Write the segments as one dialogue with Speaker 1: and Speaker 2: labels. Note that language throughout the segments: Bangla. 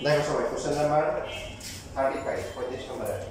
Speaker 1: দেখো সবাই কোশ্চেন নাম্বার 35 35 নম্বর আছে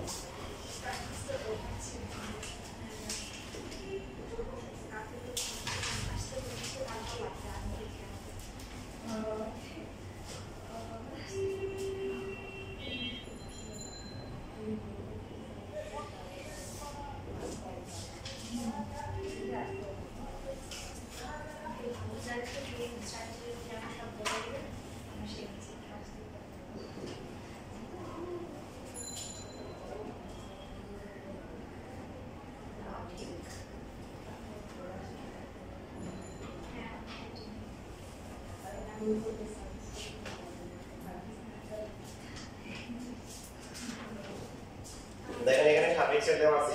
Speaker 1: দেখেন এখানে সাবেক সেট দেওয়া আছে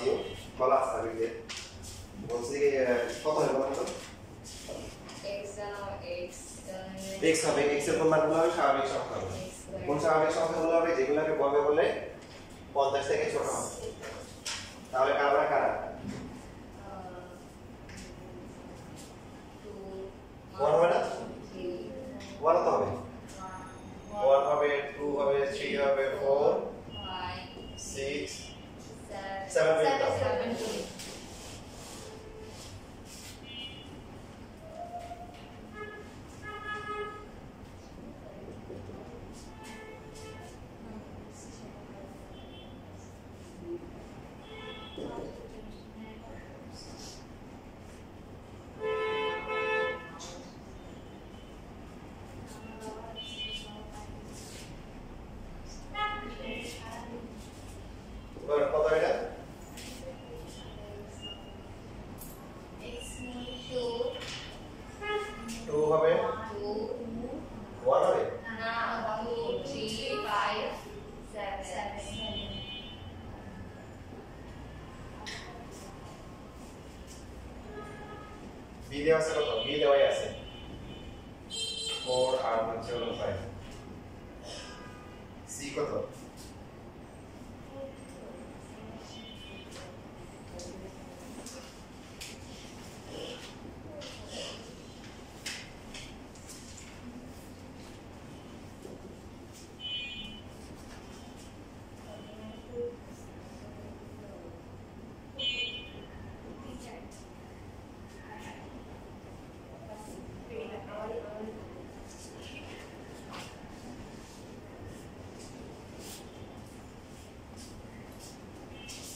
Speaker 1: বলা আছে সাবেকের বলছি কত হবে বলুন তো x হবে x এর মানগুলো হবে স্বাভাবিক সংখ্যা হবে কোন স্বাভাবিক সংখ্যাগুলো হবে যেগুলোকে বর্গ করলে 50 থেকে ছোট হবে তাহলে কারা কারা 1 হবে না 1 তো হবে 1 হবে 2 হবে 3 হবে 4 5 6 7 কত এটা x2 হবে 1 হবে
Speaker 2: না 2 3 5 7
Speaker 1: b দেওয়া আছে কত b দেওয়াই আছে 4 আর হচ্ছে 5 c কত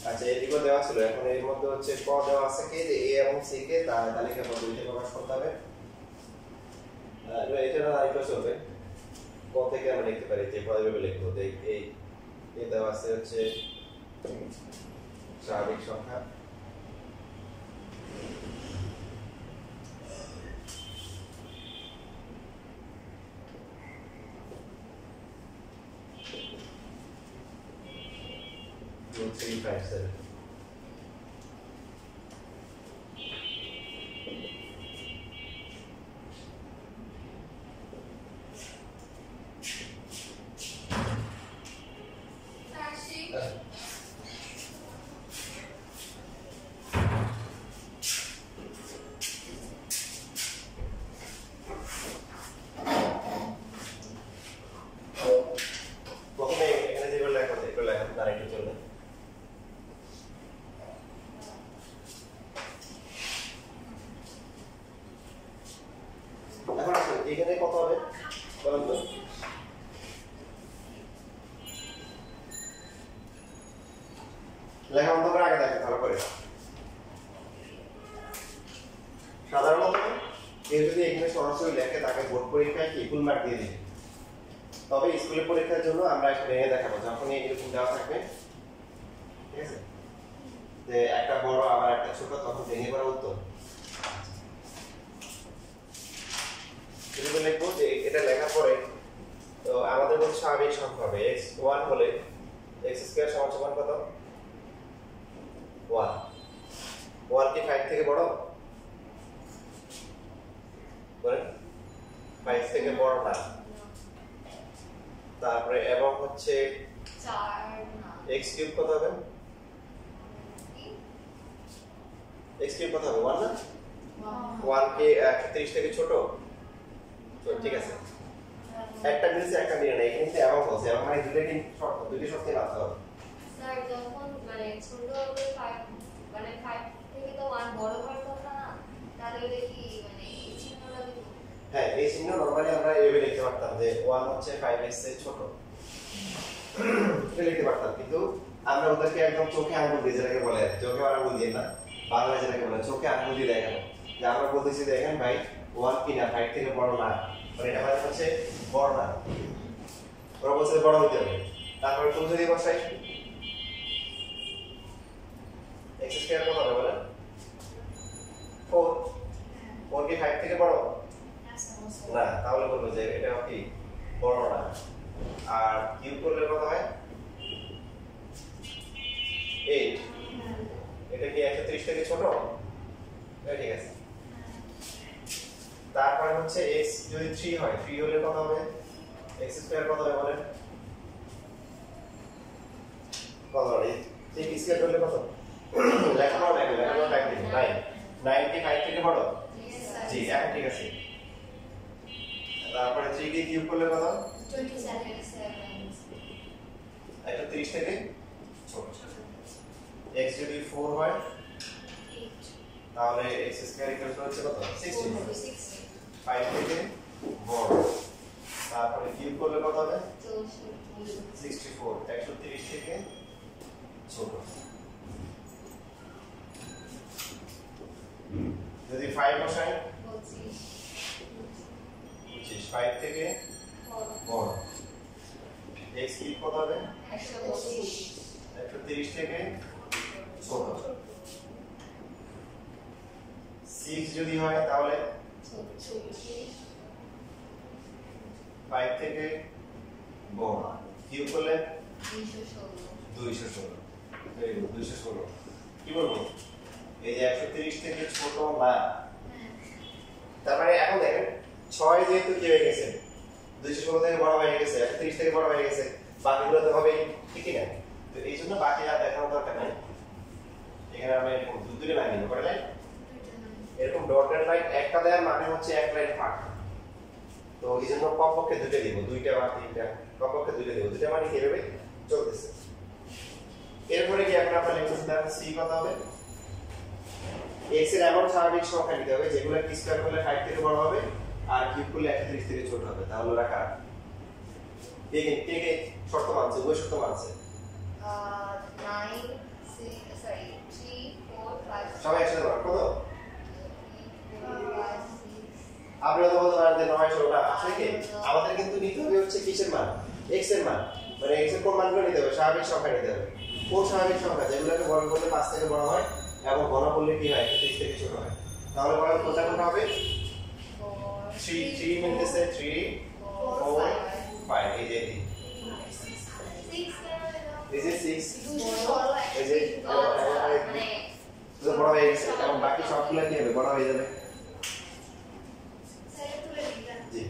Speaker 1: আচ্ছা এদিকে দেওয়া ছিল এখন এর মধ্যে হচ্ছে ক দেওয়া আছে কি যে a এবং c কে তালিকা পদ্ধতিতে প্রকাশ করতে হবে এটা না আরেকটু চলবে ক থেকে আমরা লিখতে পারি যে পদবিভাবে লিখবো এই দেওয়া আছে হচ্ছে স্বাভাবিক সংখ্যা Two, three, five, seven. প্রথমে এখানে যেগুলো লেখা আছে এগুলো লেখা আর একটু চলবে এখন আসলে এখানে কত হবে বলেন তো লেখা বন্ধ করে আগে দেখে ভালো করে সাধারণত কেউ যদি এখানে সরাসরি লেখে তাকে বোর্ড পরীক্ষায় কি ফুল মার্ক দিয়ে দিবে তবে স্কুলের পরীক্ষার জন্য আমরা এটা ভেঙে দেখাবো যখন এরকম দেওয়া থাকবে ঠিক আছে যে একটা বড় আবার একটা ছোট তখন ভেঙে করা উত্তর যদি লিখবো যে এটা লেখার পরে তো আমাদের মধ্যে স্বাভাবিক সংখ্যা হবে x1 হলে x2 সমান কত 1 1 কি 5 থেকে বড় বলেন 5 থেকে বড় না তারপরে এবং হচ্ছে
Speaker 2: 4 না
Speaker 1: x³ কত হবে x³ কত হবে 1 না 1 কে 30 থেকে ছোট তো ঠিক আছে একটা মিলছে একটা মিলে না, এখানে কিন্তু এমন বলছে, এমন মানে দুটো শর্তে মানতে হবে।
Speaker 2: স্যার যখন মানে ছোট হবে 5 মানে 5 থেকে তো 1 বড় হওয়ার কথা না, তাহলে কি মানে এই চিহ্নটা দিব?
Speaker 1: হ্যাঁ, এই চিহ্ন নরমালি আমরা এইভাবে লিখতে পারতাম যে 1 হচ্ছে 5 এর চেয়ে ছোট, এটা লিখতে পারতাম, কিন্তু আমরা ওদেরকে একদম চোখে আঙুল দিয়ে, যেটাকে বলে চোখে আঙুল দিয়ে না, বাংলায় যেটাকে বলে চোখে আঙুল দিয়ে দেখানো, যে আমরা বলতেছি দেখেন ভাই 1 কি না 5 থেকে বড় না, মানে এটা মানে হচ্ছে বড় না, ওরা বলছে বড় হতে হবে। তারপরে তুমি যদি বসাই x স্কয়ার কত হবে বলেন? 4 4 কি 5 থেকে বড় না, তাহলে বলবো যে এটা কি বড় না। আর কিউব করলে কত হয়? 8। এটা কি 130 থেকে ছোট? ঠিক আছে। তারপর হচ্ছে x যদি 3 হয়, 3 হলে কত হবে? x স্কয়ার কত হবে বলেন? কত হবে? 3 স্কয়ার করলে কত? লেখাপড়া দেখো, লেখাপড়া টাইম দিন। 9 9 কি 5 থেকে বড়? জি, এখন ঠিক আছে। তারপরে 3 কে কিউব করলে কত?
Speaker 2: 27
Speaker 1: এটা 30 থেকে ছোট। x যদি 4 হয় তাহলে x স্কয়ার ইকুয়াল টু হচ্ছে কত? 60। 5 থেকে বড়। তারপরে কিউব করলে কত হবে? 64। 130 থেকে ছোট। যদি 5 বসাই 25। 5 থেকে বড়। x কিউব কত হবে? 130 থেকে ছোট। 6 যদি হয় তাহলে 5 থেকে বড়। কিউব করলে 216। 216 কি বলবো? এই যে 130 থেকে ছোট না, তারপরে এখন দেখেন 6 যেহেতু কি হয়ে গেছে 216 থেকে বড় হয়ে গেছে, 130 থেকে বড় হয়ে গেছে, বাকিগুলো তো হবে ঠিকই না, তো এই জন্য বাকি আর দেখানোর দরকার নাই। এখানে আমরা এরকম দুটো লাইন নিব, কয়টা লাইন? এরকম ডটেড লাইন একটা দেওয়ার মানে হচ্ছে এক লাইন ফাঁক, তো এই জন্য কমপক্ষে দুটো দিব, দুইটা বা তিনটা, কমপক্ষে দুটো দিব, দুটো মানে কিভাবে চলতেছে। এরপরে কি এখন আমরা লিখতেছি দেখেন c কত হবে? x এর এমন স্বাভাবিক সংখ্যা নিতে হবে যেগুলো কি স্কয়ার করলে 5 থেকে বড় হবে আর কিউব করলে 130 থেকে ছোট হবে, তাহলে ওরা কার? কে শর্ত মানছে? ওই শর্ত মানছে
Speaker 2: 9 6 সরি 3 4 5
Speaker 1: সবাই একসাথে বলো কত?
Speaker 2: 5
Speaker 1: আপনারা তো বলতে পারেন যে 9 16 আসলে কি আমাদের কিন্তু নিতে হবে হচ্ছে কিসের মান? x এর মান, মানে x এর কোন মানগুলো নিতে হবে? স্বাভাবিক সংখ্যা নিতে হবে। কোন স্বাভাবিক সংখ্যা? যেগুলোকে বর্গ করলে 5 থেকে বড় হয় এবং ঘন করলে কি হয় 130 থেকে ছোট হয়, তাহলে বলেন কোনটা কোনটা হবে? 3 মিলতেছে 3 4 5, এই যে 6 এই যে বড় হয়ে গেছে, এবং বাকি সবগুলো কি হবে? বড় হয়ে যাবে। জি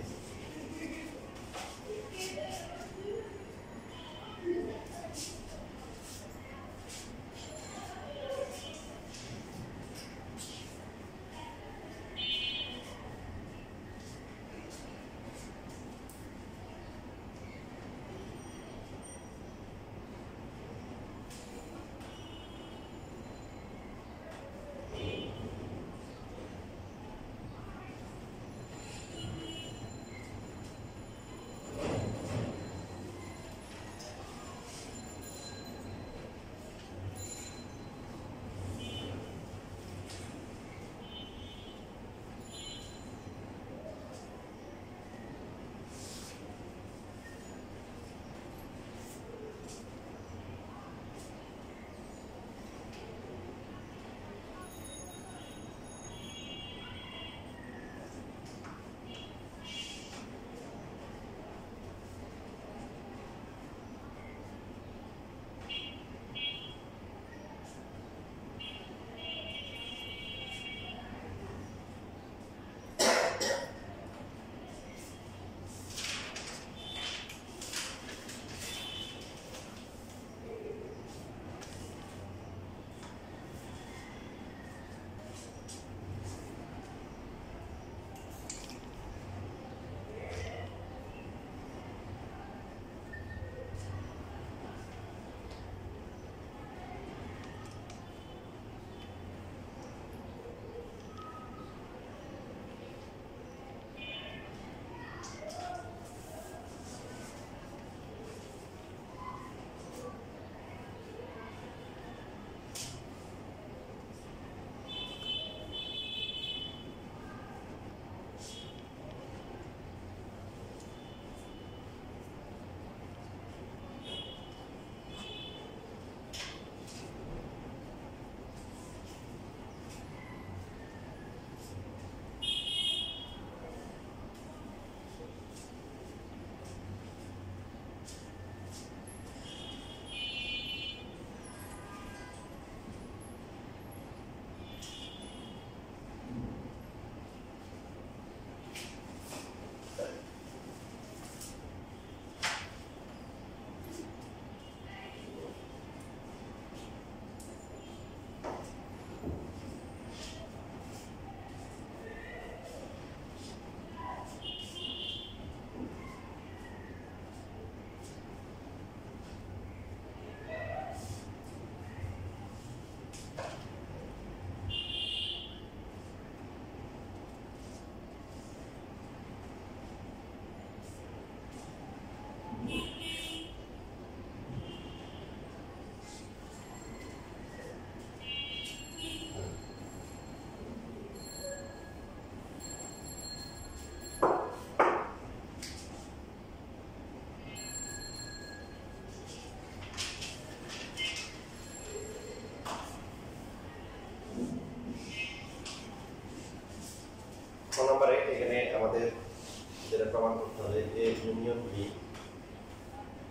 Speaker 1: বি,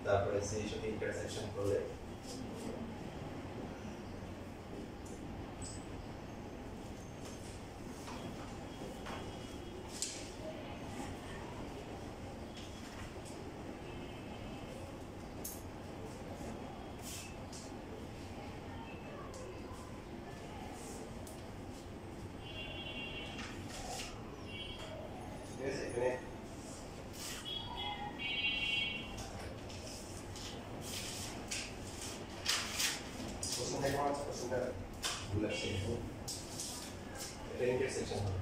Speaker 1: তারপরে সি এর সাথে ইন্টারসেকশন করলে intersection হবে।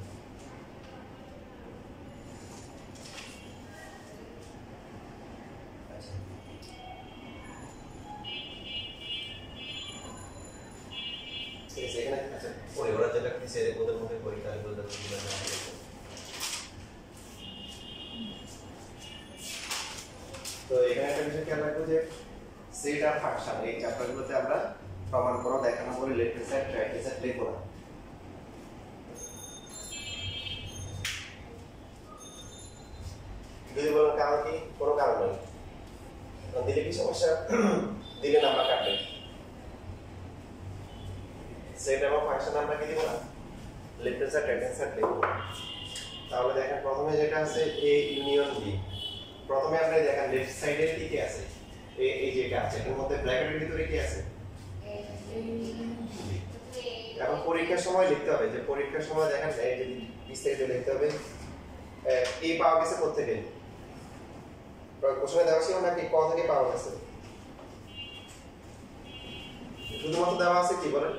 Speaker 1: আচ্ছা এখানে আচ্ছা ওরা যেটা দিছে ওদের মধ্যে পরীক্ষা বলতে তো এখানে একটা বিষয় খেয়াল রাখবো যে সেট আর ফাংশন এই চ্যাপ্টারগুলোতে আমরা প্রমাণ করো দেখানো বলে left hand side right hand side লিখবো না। যদি বলেন কারণ কি, কোনো কারণ নেই, দিলে কি সমস্যা, দিলে নাম্বার কাটবে, সেট এবং ফাংশন আমরা কি দিব না, left hand side right hand side লিখবো। তাহলে দেখেন প্রথমে যেটা আছে এ ইউনিয়ন বি, প্রথমে আমরা দেখেন লেফট সাইডের দিকে আছে এই যেটা আছে এর মধ্যে ব্র্যাকেটের ভিতরে কি আছে, এখন পরীক্ষার সময় লিখতে হবে যে পরীক্ষার সময় দেখেন এই যে বিস্তারিত লিখতে হবে এ পাওয়া গেছে কোথা থেকে, প্রশ্নে দেওয়া ছিল নাকি ক থেকে পাওয়া গেছে, শুধুমাত্র দেওয়া আছে কি বলেন,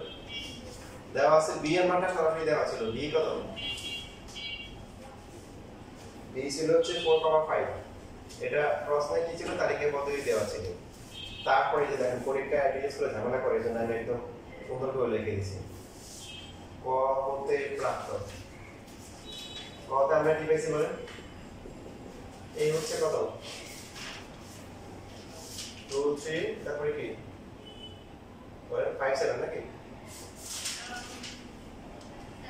Speaker 1: দেওয়া আছে বি এর মানটা সরাসরি দেওয়া ছিল, বি কত, বি ছিল হচ্ছে 4,5, এটা প্রশ্নে কি ছিল তারিখের পদ্ধতি দেওয়া ছিল। তারপরে যে দেখেন পরীক্ষা অ্যাড্রেস করে ঝামেলা করে জন্য আমি একদম সুন্দর করে লিখে দিয়েছি ক হতে প্রাপ্ত, কত আমরা কি পেয়েছি বলেন, এই হচ্ছে কত 2 3 তারপরে কি বলেন 5 7 নাকি,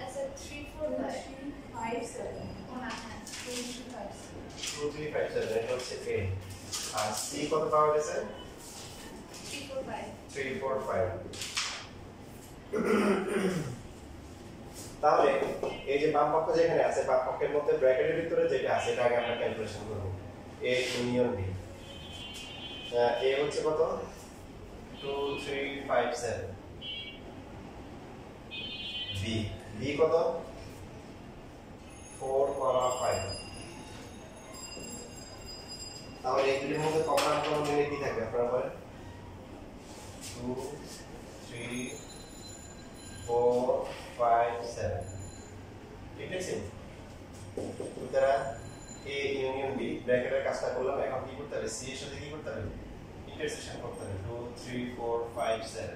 Speaker 2: আচ্ছা 3 4 5 7
Speaker 1: 2 3 5 7 এটা হচ্ছে a, আর c কত পাওয়া গেছে 3 4 5। তাহলে এই যে বাম পক্ষ যেখানে আছে বাম পক্ষের মধ্যে ব্র্যাকেটের ভিতরে যেটা আছে এটা আগে আমরা ক্যালকুলেশন করব, a ইউনিয়ন b, a হচ্ছে কত 2 3 5 7, b b কত 4,5, তাহলে এগুলির মধ্যে কমন অঙ্ক নিলে কি থাকবে আপনারা বলেন 2 3 4 5 7, ঠিক আছে। সুতরাং a ইউনিয়ন b ব্র্যাকেটের কাজটা করলাম, এখন কি করতে হবে, c এর সাথে কি করতে হবে, ইন্টারসেকশন করতে হবে 2 3 4 5 7,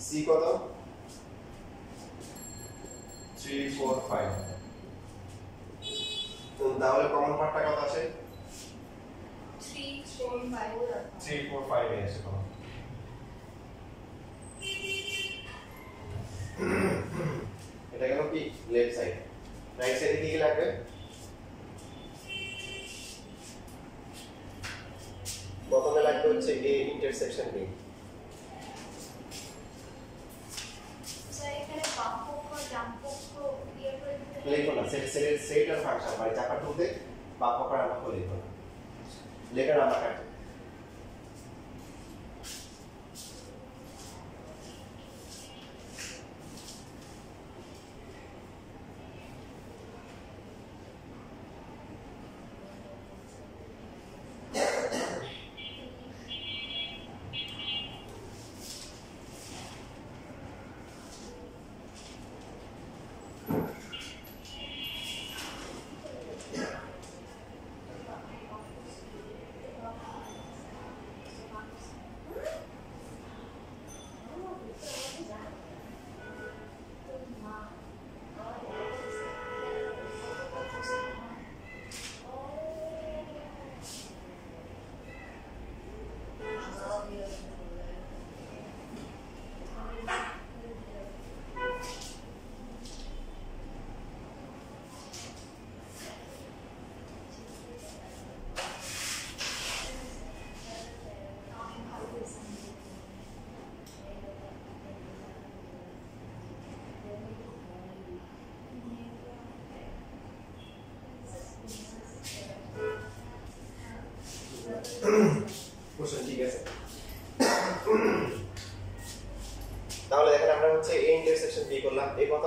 Speaker 1: c কত 3 4 5, তো তাহলে কমন পার্টটা কত আছে
Speaker 2: 3 4 5
Speaker 1: 3 4 5 এ আছে কমন, এটা গেল কি লেফট সাইড, রাইট সাইডে কি লাগবে, প্রথমে লাগবে হচ্ছে a ইন্টারসেকশন b,
Speaker 2: স্যার এখানে বাম পক্ষ ডান পক্ষ ইয়ে করে দিতে
Speaker 1: লিখো না সেট আর ফাংশন মানে চাপা টুতে বাম পক্ষ ডান পক্ষ লিখো না, লেখার নাম্বার কাটবে ইন্টারসেকশন বি করলাম, এ কত?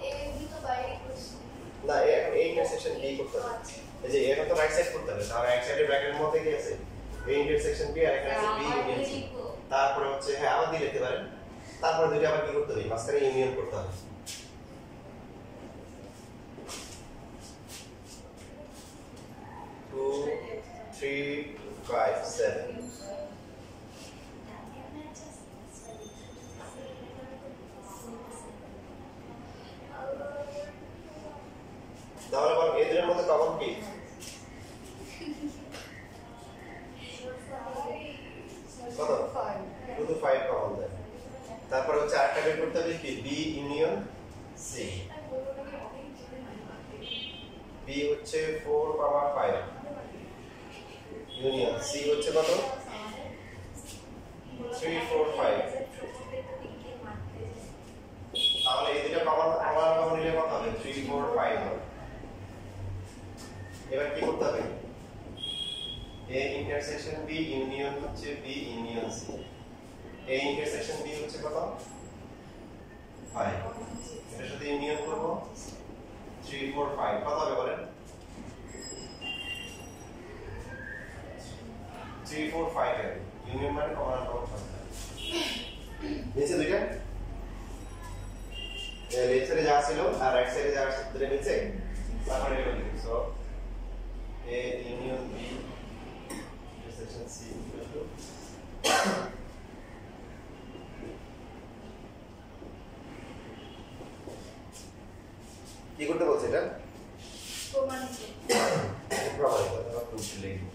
Speaker 2: এ বি তো বাইরে করছি
Speaker 1: না এখন এই ইন্টারসেকশন বি করতে হবে। এই যে এখন তো রাইট সাইড করতে হবে, তাহলে রাইট সাইডের ব্র্যাকেটের মধ্যে কি আছে? এই ইন্টারসেকশন বি আর এখানে আছে বি ইউনিয়ন সি। তারপরে হচ্ছে হ্যাঁ আবার দিয়ে লিখতে পারেন। তারপরে দুটো আবার কি করতে হবে? মাঝখানে ইউনিয়ন করতে হবে। 2 3 5 7 তাহলে বল এই দুটোর মধ্যে কমন কি? 2 to 5 কমন দেয়। তারপর হচ্ছে আরেকটা বের করতে হবে কি? B union C. বি হচ্ছে 4, 5 ইউনিয়ন সি হচ্ছে কত? 3, 4, 5। তাহলে এই দুটো কমন নিলে কত হবে? 3, 4, 5 হবে। এবার কি করতে হবে? এ ইন্টারসেকশন বি ইউনিয়ন হচ্ছে B union C. A intersection B হচ্ছে কত? 5। এটার সাথে ইউনিয়ন করব 3, 4, 5 কত হবে বলেন? 3, 4, 5 এর ইউনিয়ন মানে কমন সংখ্যা। নিচে দুইটা লেফট সাইডে যা ছিল আর রাইট সাইডে যা আছে দুটো নিচে তারপরে এটা লিখি। So A union B intersection C কি করতে বলছে এটা?
Speaker 2: প্রমাণিত।
Speaker 1: প্রমাণিত অথবা প্রুফ লিখব।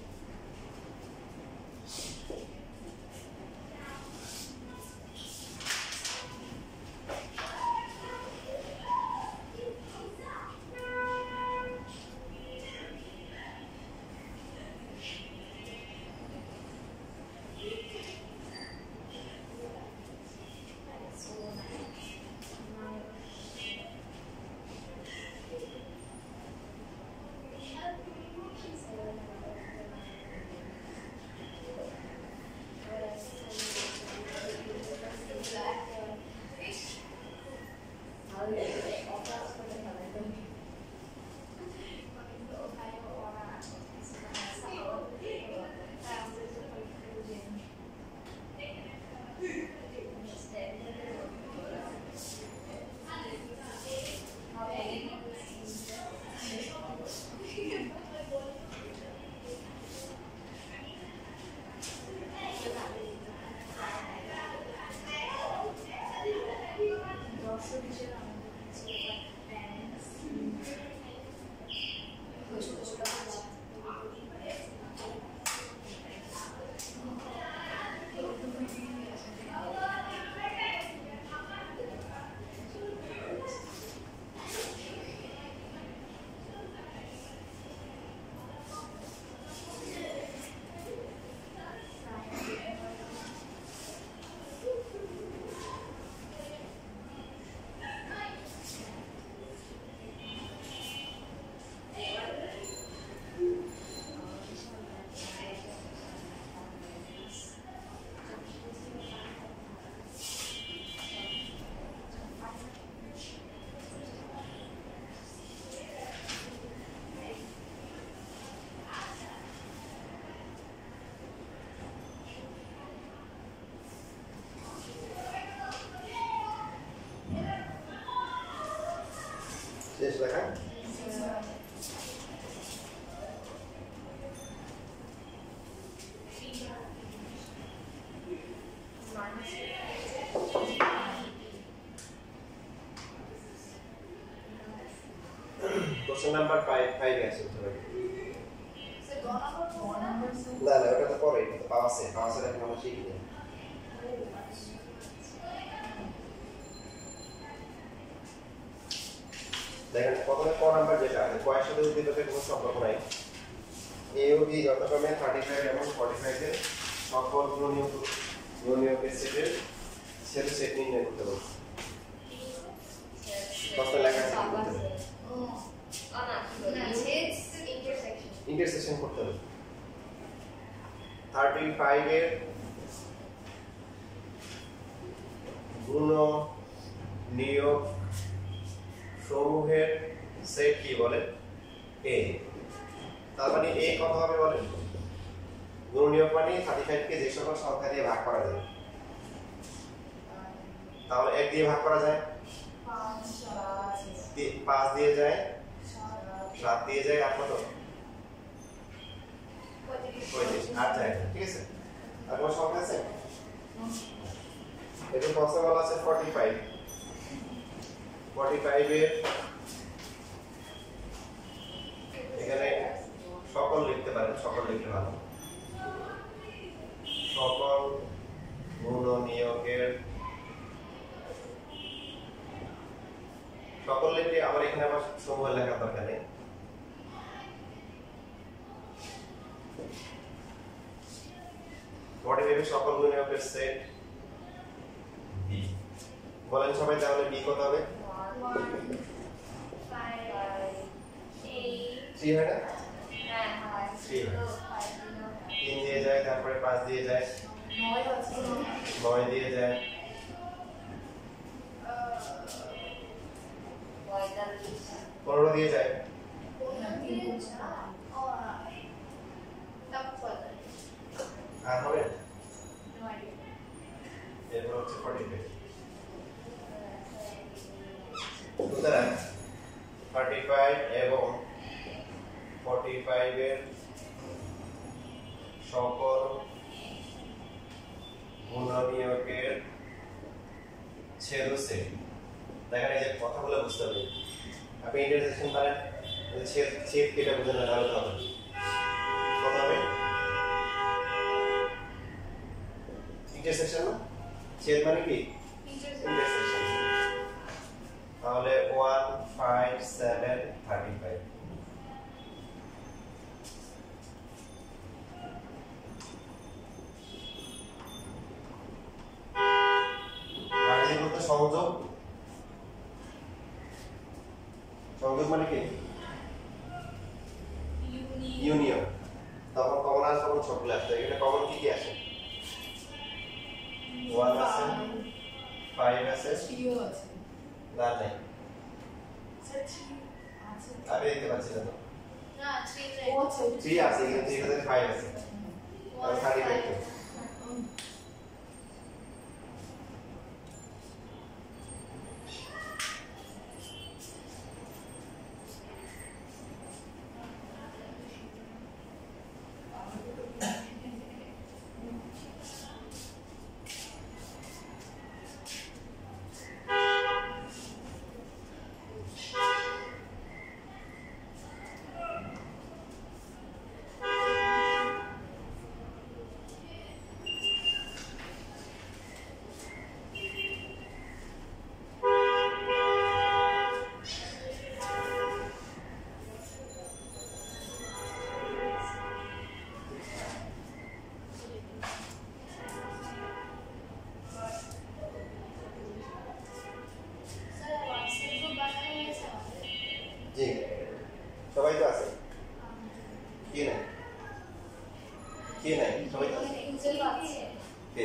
Speaker 1: শেষ লেখা। কোশ্চেন নাম্বার 5 আছে উত্তর। না না ওটা তো পরে, এটা তো পাওয়াছে এখন আমরা শিখি না। দেখেন প্রথমে ক নাম্বার যেটা আছে কয়ের সাথে উদ্দীপকের কোনো সম্পর্ক নাই। এ ও বি যথাক্রমে 35 এবং 45 এর সকল গুণনীয়কের সেটের সেট নির্ণয় করতে হবে। প্রশ্নে লেখা আছে কি করতে হবে? ইন্টারসেকশন করতে হবে। 35 এর গুণ নিয়োগ সমূহের সেট কি বলে এ। তার মানে এ কত হবে বলেন? গুণনীয়ক মানে 35 কে যে সকল সংখ্যা দিয়ে ভাগ করা যায়, তাহলে 1 দিয়ে ভাগ করা যায়, 5 দিয়ে যায়, 7 দিয়ে যায়, আর কত 35 আর যায়, ঠিক আছে। আর কোন সংখ্যা আছে? এটা পসিবল আছে 45 এর এখানে সকল লিখতে পারেন, সকল লিখতে ভালো, সকল গুণনীয়কের সকল লিখে আবার এখানে আবার সমূহ লেখার দরকার নেই। সকল গুণনীয়কের সেট বি বলেন সবাই, তাহলে বি কত হবে? 3 হয় না? 3 হয়। 3 দিয়ে যায়, তারপরে 5 দিয়ে যায়, 9 দিয়ে যায়, 15 দিয়ে যায়, আর হবে এরপর হচ্ছে 45। সুতরাং 35 এবং 45 এর সকল গুণনীয়কের ছেদসেট। দেখেন এই যে কথাগুলো বুঝতে হবে, আপনি ইন্টারসেকশন পারেন, ছেদ ছেদ কেটে বুঝেন না তাহলে হবে কত হবে? ইন্টারসেকশন না, ছেদ মানে কি? ইন্টারসেকশন। তাহলে 1 5 7 35। সংযোগ, সংযোগ মানে কি? ইউনিয়ন। তখন কমন আসে, তখন ছোটগুলো আসে। এখানে কমন কি কি আসে? 1 আছে, 5 আছে, 3 আছে, না নাই আমি দেখতে পাচ্ছি না তো।
Speaker 2: না
Speaker 1: 3 আছে, কিন্তু এখানে 5 আছে, তাহলে 35। জি সবাই তো আছে, কি নাই? কি নাই? সবাই তো আছে। কে?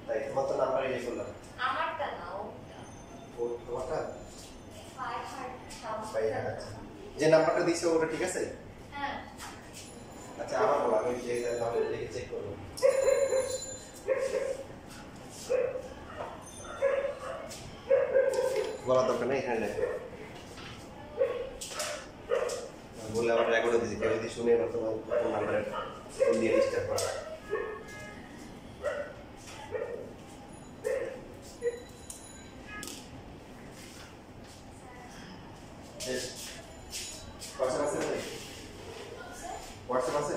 Speaker 1: তাই তোমার তো নাম্বার ইয়ে করলাম।
Speaker 2: আমারটা না, ওটা।
Speaker 1: ও তোমারটা?
Speaker 2: 5
Speaker 1: আচ্ছা। যে নাম্বারটা দিছো ওটা ঠিক আছে?
Speaker 2: হ্যাঁ।
Speaker 1: আচ্ছা আমার বলো, আমি যে তাহলে দেখে চেক করব। বলা দরকার নেই, এখানে লেখো। বলে আবার রেকর্ডে দিছি, কেউ যদি শুনে এবার তোমার ফোন নাম্বারে ফোন দিয়ে ডিস্টার্ব করে। হোয়াটসঅ্যাপ আছে নাকি? হোয়াটসঅ্যাপ আছে?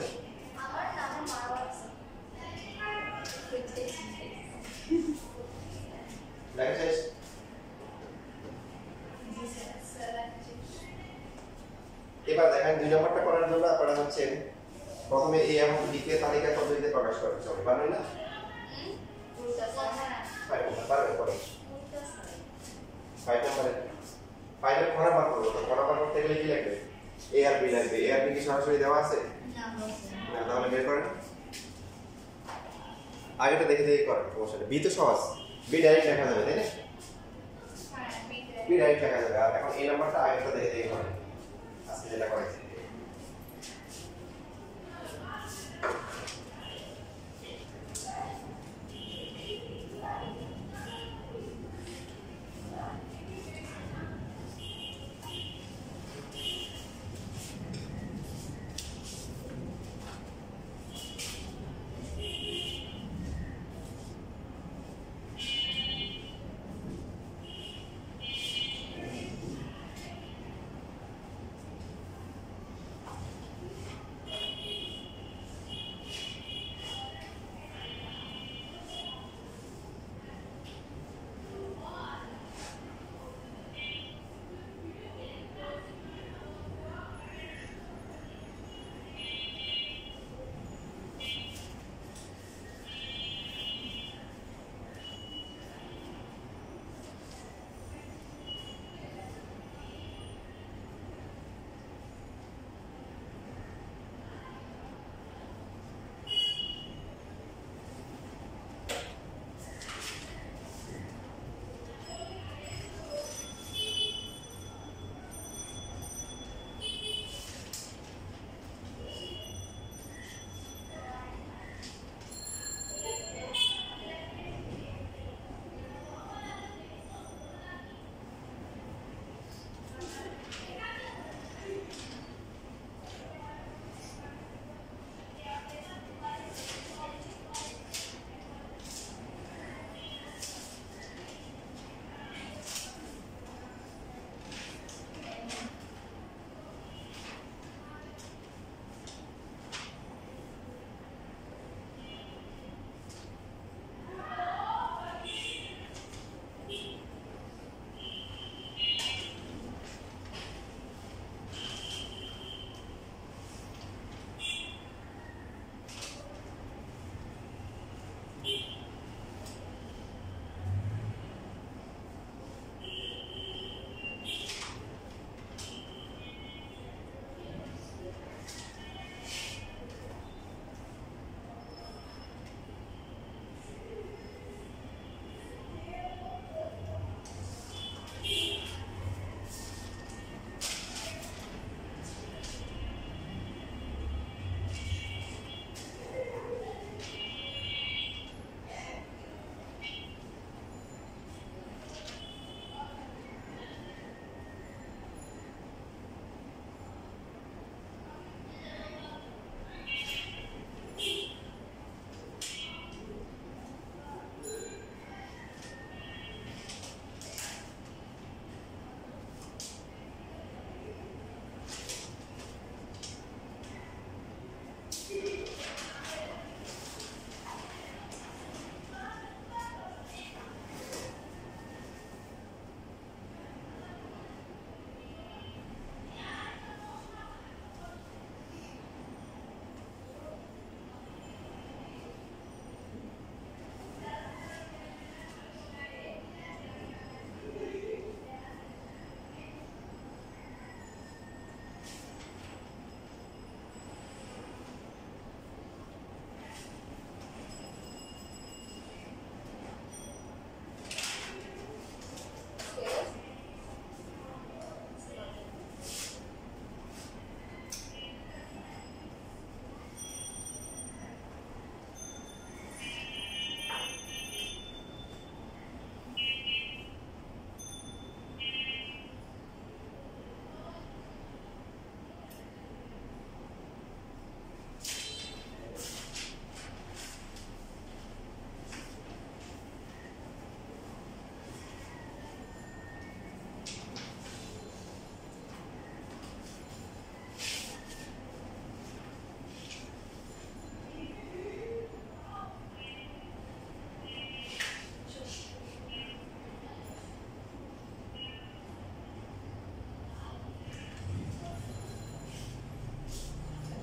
Speaker 2: আমার নাম মারো আছে।
Speaker 1: লেখা শেষ? এবার দেখেন 2 নম্বরটা করার জন্য আপনারা হচ্ছে প্রথমে এ এবং বি কে তালিকা পদ্ধতিতে প্রকাশ করতে হবে, পারবেন না? পারবেন করে 5 নম্বরে 5 এর কোণা বার করব, তো কোণা বার করতে গেলে কি লাগবে? এ আর বি লাগবে। এ আর বি কি সরাসরি দেওয়া আছে? না, তাহলে বের করেন। আগেটা দেখে দেখে করেন, সমস্যা নেই। বি তো সহজ, বি ডাইরেক্ট লেখা যাবে তাই না?
Speaker 2: হ্যাঁ
Speaker 1: বি ডাইরেক্ট লেখা যাবে। আর এখন এই নাম্বারটা আগেরটা দেখে দেখে করে আজকে যেটা করেছি।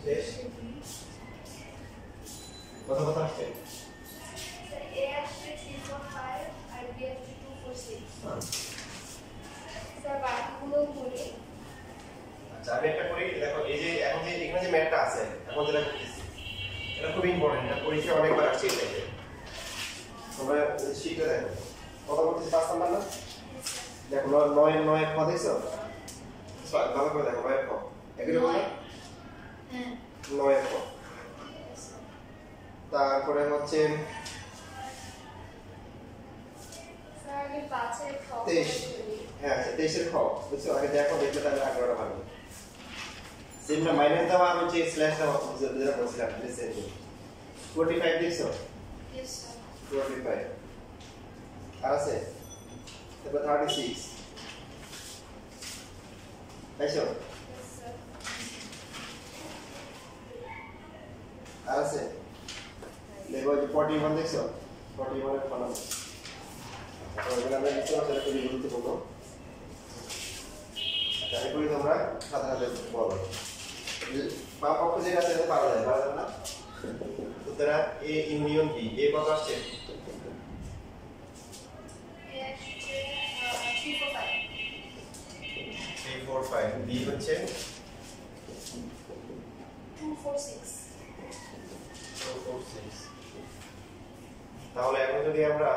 Speaker 1: শেষ কথা কথা আসছে
Speaker 2: A আসছে 345 আর B আসছে 246 স্যার বাকিগুলো করি।
Speaker 1: আচ্ছা আমি একটা করি দেখো এই যে এখন যে এখানে যে ম্যাটটা আছে এখন যেটা করতেছি এটা খুব ইম্পর্টেন্ট এটা পরীক্ষায় অনেকবার আসছে এই টাইপের তোমরা শিখে দেখো দেখো 9 খ দেখছো ভালো করে দেখো 9 খ এগুলো বলো
Speaker 2: হ্যাঁ
Speaker 1: 9 খ তারপরে হচ্ছে
Speaker 2: স্যার আমি 5 এর খ
Speaker 1: 23 হ্যাঁ 23 এর খ বুঝছো আগে দেখো দেখলে তাহলে আগ্রহটা বাড়বে সিমটা মাইনাস দেওয়া আমি যে স্ল্যাশ দেওয়া যেটা বলছিলাম রিসেন্টলি 45 দেখছো
Speaker 2: ইয়েস স্যার
Speaker 1: 45 আর আছে তারপর 36 আইছো
Speaker 2: ইয়েস স্যার
Speaker 1: আর আছে দেখো যে 41 দেখছো 41 এর ফলাফল তো এগুলো আমরা লিখতে পারছি এটা খুবই গুরুত্বপূর্ণ আচ্ছা এগুলি তোমরা সাধারণত বলো বাম পক্ষ যেটা আছে এটা পারা যায় না সুতরাং এ ইউনিয়ন বি এ কত আসছে 345 বি হচ্ছে
Speaker 2: 246
Speaker 1: 246 তাহলে এখন যদি আমরা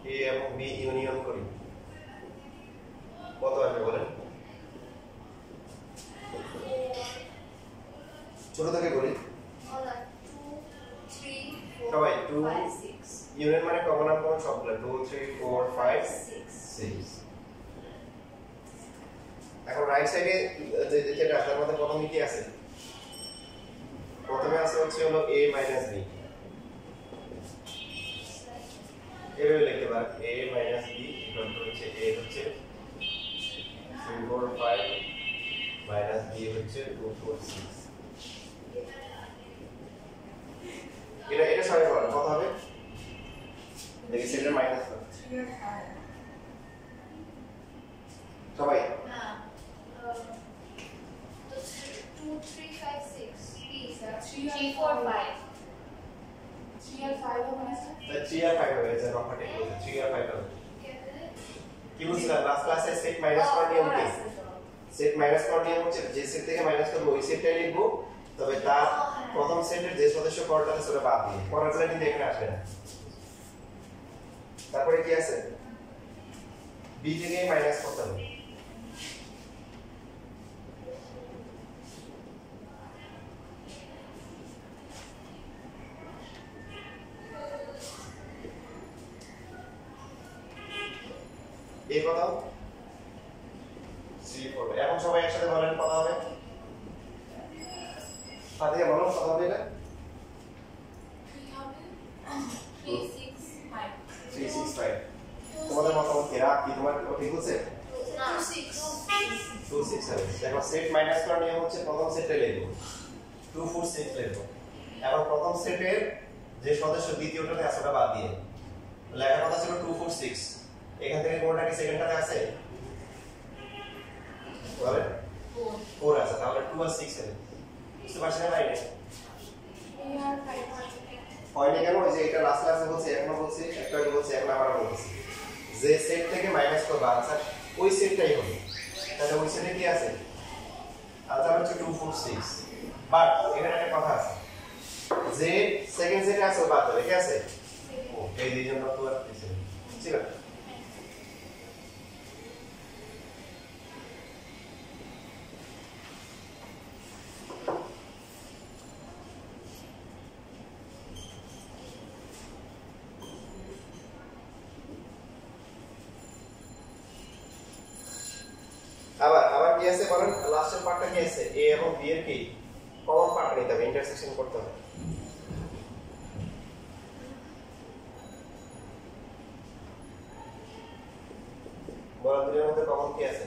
Speaker 1: এ এবং বি ইউনিয়ন করি কত আসবে বলেন ছোট থেকে করি সবাই 2 ইউনিয়ন মানে কমন আর কমন সবগুলো 2 3 4 5 6 এখন রাইট সাইডে যেটা তার মধ্যে প্রথমে কি আছে প্রথমে আছে হচ্ছে হলো a - b এভাবে লিখতে পারেন a - b ইকুয়াল টু হচ্ছে a হচ্ছে 345 মাইনাস b হচ্ছে 246 এটা সবাই বলেন কত হবে দেখি সেটার মাইনাস কত সবাই
Speaker 2: হ্যাঁ তো 2356 প্লিজ 345
Speaker 3: 3 আর 5 হবে না স্যার?
Speaker 1: তা 3 আর 5 হয়ে যায় রফাটে 3 আর 5 হবে কি বুঝছিলাম লাস্ট ক্লাসে সেট মাইনাস করার নিয়ম কি সেট মাইনাস করার নিয়ম হচ্ছে যে সেট থেকে মাইনাস করব ওই সেটটাই লিখব তবে তার প্রথম সেটের যে সদস্য পরটা আছে সেটা বাদ দিয়ে পরেরটা কিন্তু এখানে আসবে না তারপরে কি আছে b থেকে মাইনাস করতে হবে এই কত 3 এখন সবাই একসাথে বলেন কত হবে ফাতিহা বলো কত হবে এটা 365 তোমাদের মতামত কি রাত কি তোমার ঠিক বলছে 267 দেখো সেট মাইনাস করার নিয়ম হচ্ছে প্রথম সেটে লিখব 246 লিখব এখন প্রথম সেটের যে সদস্য দ্বিতীয়টাতে আছে ওটা বাদ দিয়ে লেখার কথা ছিল 246 এখান থেকে কোনটা কি সেকেন্ডটাতে আছে বলে 4 আছে তাহলে 2 আর 6 হবে বুঝতে পারছেন না এটা হয়নি কেন ওই যে এটা লাস্ট ক্লাসে বলছি এখনো বলছি একটা আগে বলছি এখন আবার বলছি যে সেট থেকে মাইনাস করব আনসার ওই সেটটাই হবে তাহলে ওই সেটে কি আছে আনসার হচ্ছে 246 বাট এখানে একটা কথা আছে যে সেকেন্ড সেটে আছে বাদ হবে কি আছে ও এই দুইজন তো আর কিছু ঠিক আছে আবার কি আছে বলেন লাস্টের পার্টটা কি আছে a এবং b এর কি কমন পার্ট নিতে হবে ইন্টারসেকশন করতে হবে বলা দুটোর মধ্যে কমন কি আছে